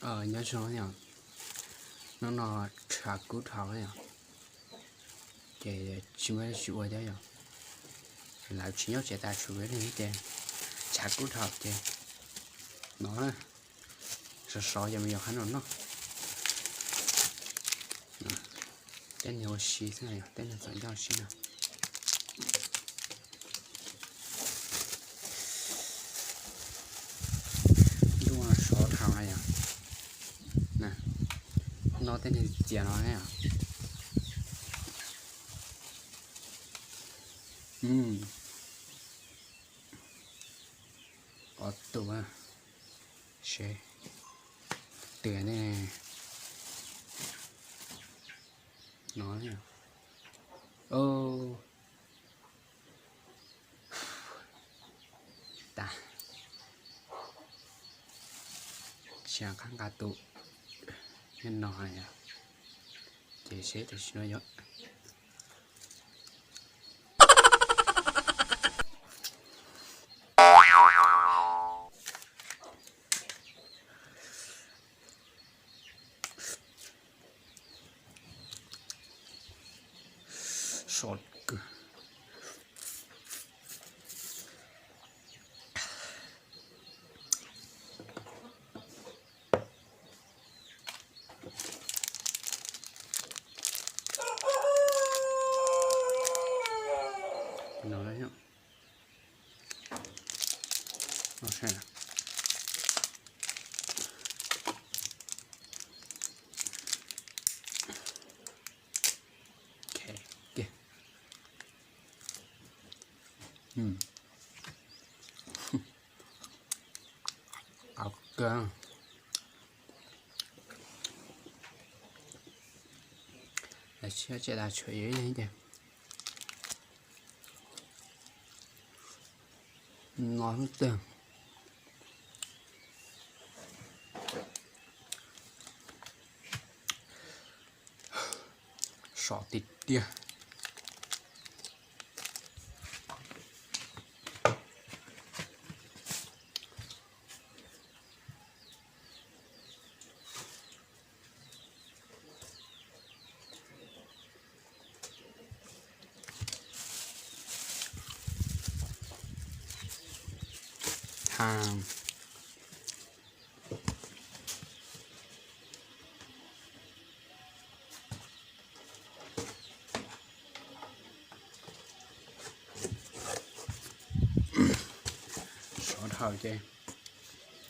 nhớ số nhỉ, nó trả cú thảo nhỉ, để chỉ mới chịu ở đây nhỉ, lại chỉ nhớ chạy ta chịu với này chứ, trả cú thảo chứ, nó sợ sợ giờ bây giờ hắn nó, tên nhiều xí thế này, tên là dẫn giao xí nào. Thảo này à nè nó tên thì tiền nó này à có tụ à xe tiền này nó này ô ta chàng khăn cả tụ nên nó này à thì sẽ thì nói vậy sọt cơ nó đấy nhá nó sẽ ok ok là chưa chạy là chơi ấy đấy nhỉ ngon tưởng sọ thịt tia hàng sọ thảo chơi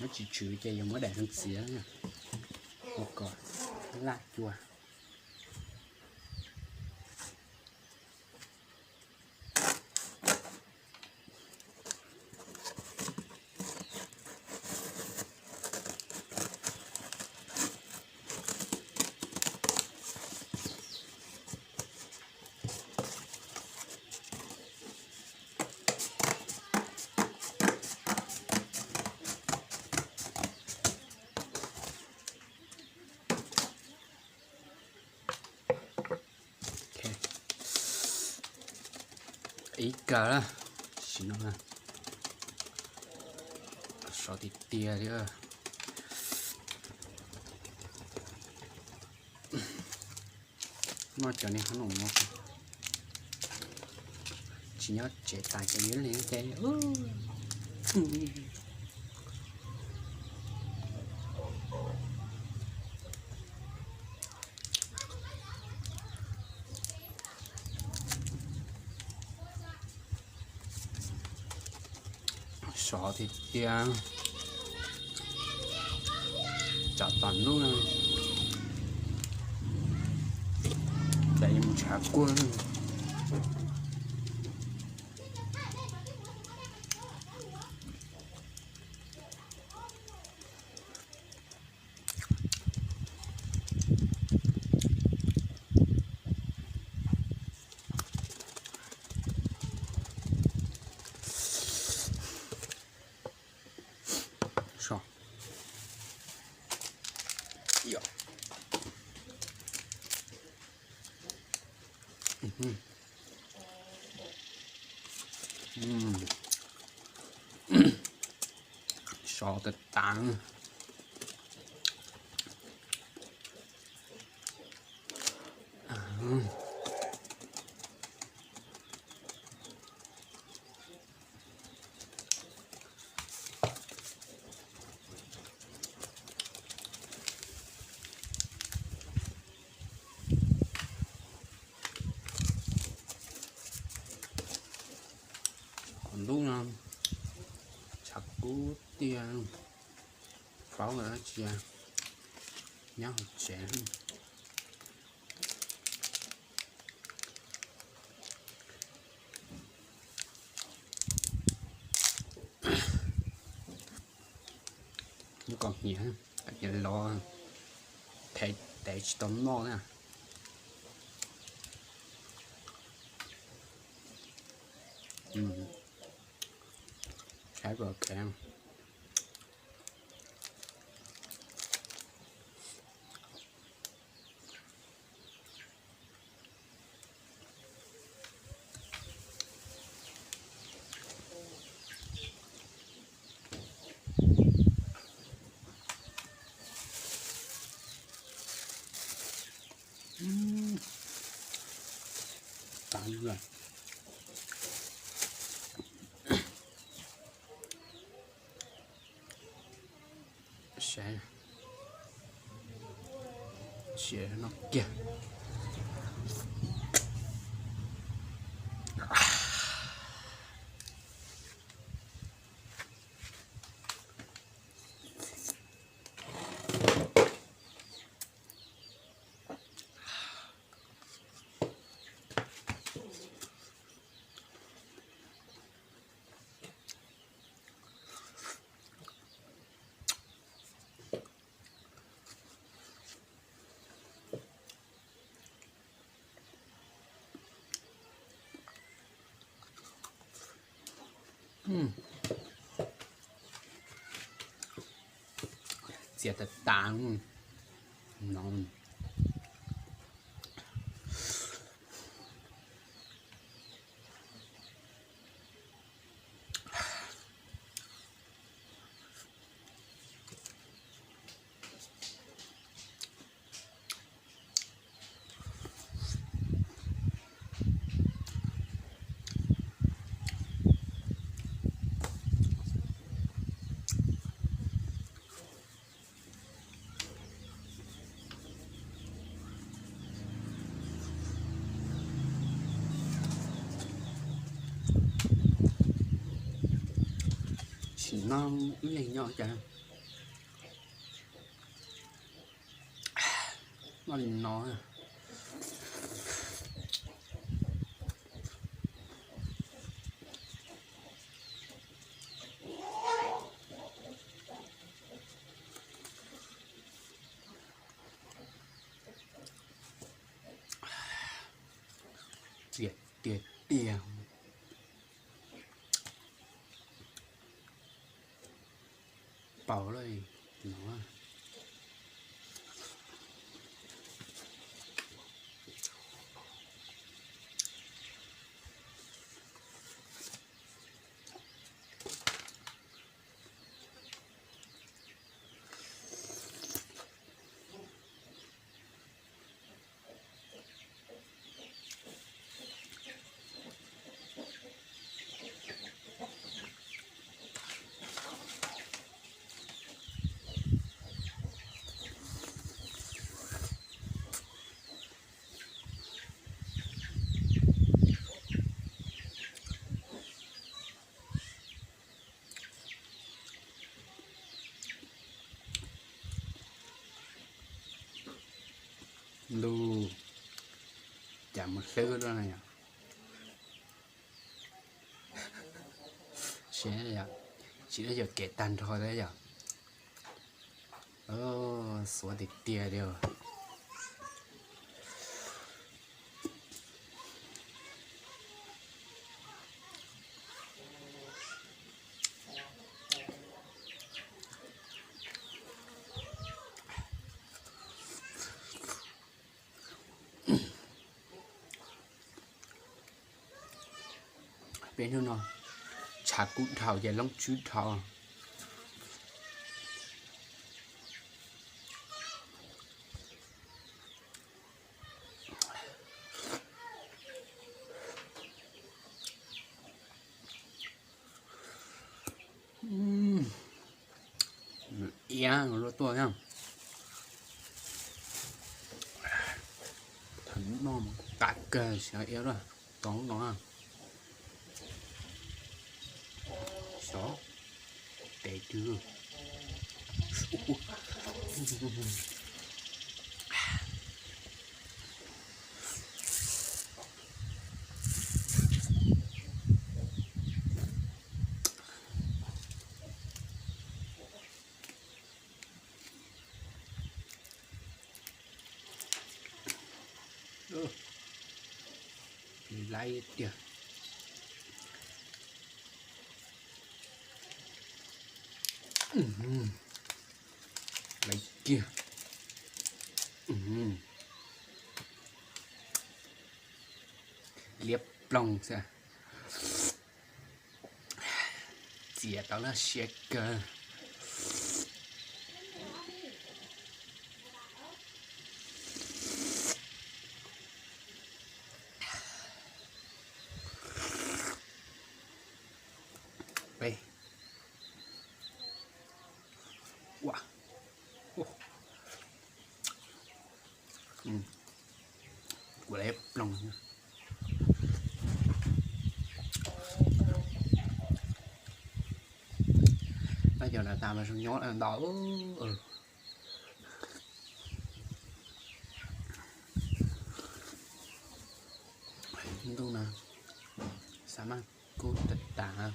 nó chỉ chữ chơi dùng mới để hơn xía nha một cỏ lát chua ý cả là xin lỗi sọ thịt tia nữa nó trở nên hắn ổn chỉ nhớ chế tài cái miếng lên cái sọ thịt tia chả toàn luôn này đây một chả quân sọ Yo. Sọ thịt tạng còn đúng không chắc cú tiền pháo người đó chia nhau chén nó còn nhiều cái lo thầy để tóm nó nè khá vào cam tàn rồi sẽ chia nó kìa sẽ thật tàn ngon chỉ non lên nhỏ chả nó lên nó tiệt tiệt tiệt bảoเลยnó lu chạm một thứ đó này sẽ là chỉ là giờ kể tan thôi đấy giờ số thì tia đều bên đó nó chả cút thảo và lông chú thảo Yeah, rồi tua nha. Thằng nó cả kề sẽ yếu rồi, tóm nó à. Số để chưa. Lấy kìa. Lấy kia. Liếp lòng ra. Dĩa đó là shaker. Đây. Wow. Liếp lòng nha. Bây giờ là tao mà xuống nhót là đỏ. Itu nah sama ku tetap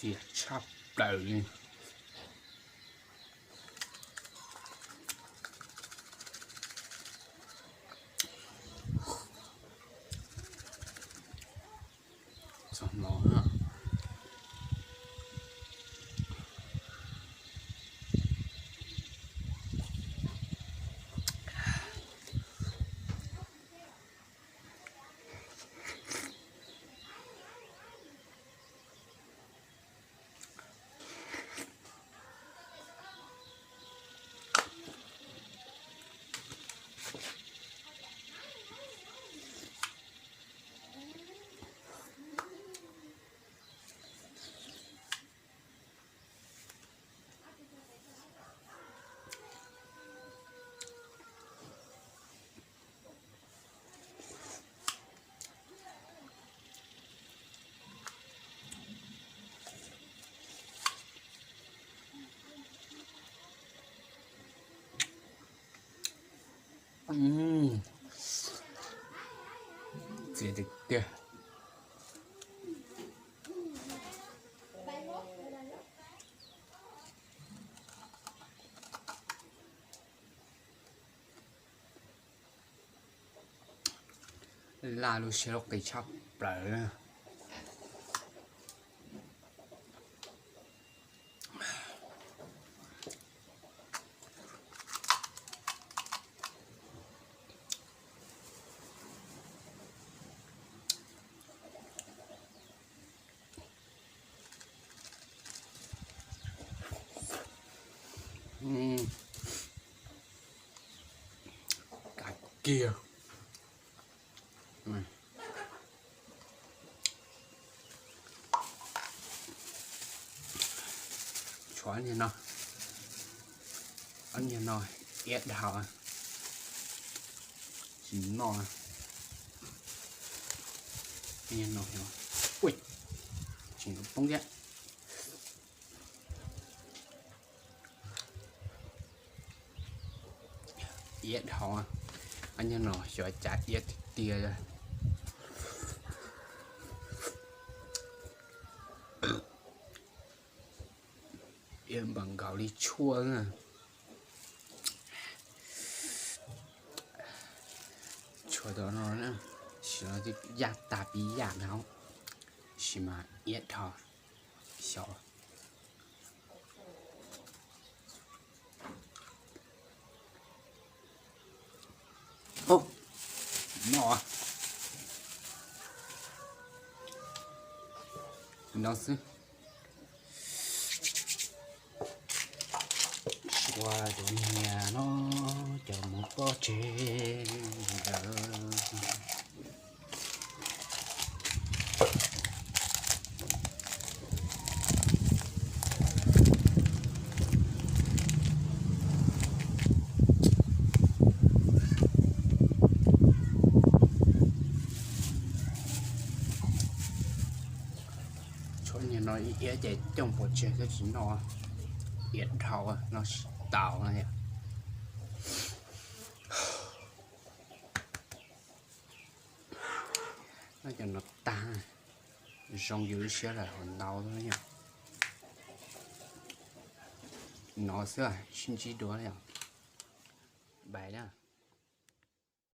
xìa chắp đầu lên. Xong nó ha. Xìa được kìa. Là lu sẽ cái chắp đầu. Cả kia. Chói như nó. Ăn như nó. Ép đào à. Chỉ nó à. Như nó hiểu. Ui. Chỉ có bông ghét. yết họ anh nhân nó cho chả yết tia rồi yết bằng gạo đi chua nè chua đó nó nè chỉ là cái giá tà bí giá nào chỉ mà yết họ小哦，nó nó是qua chỗ nhà nó cho một có trên chỗ nhà nó ý để trong bộ chơi cái gì nó yết thầu à nó tạo này nó cho nó tan xong dưới sẽ là còn đau thôi nhá nó sẽ xin chỉ đùa nhá bài đó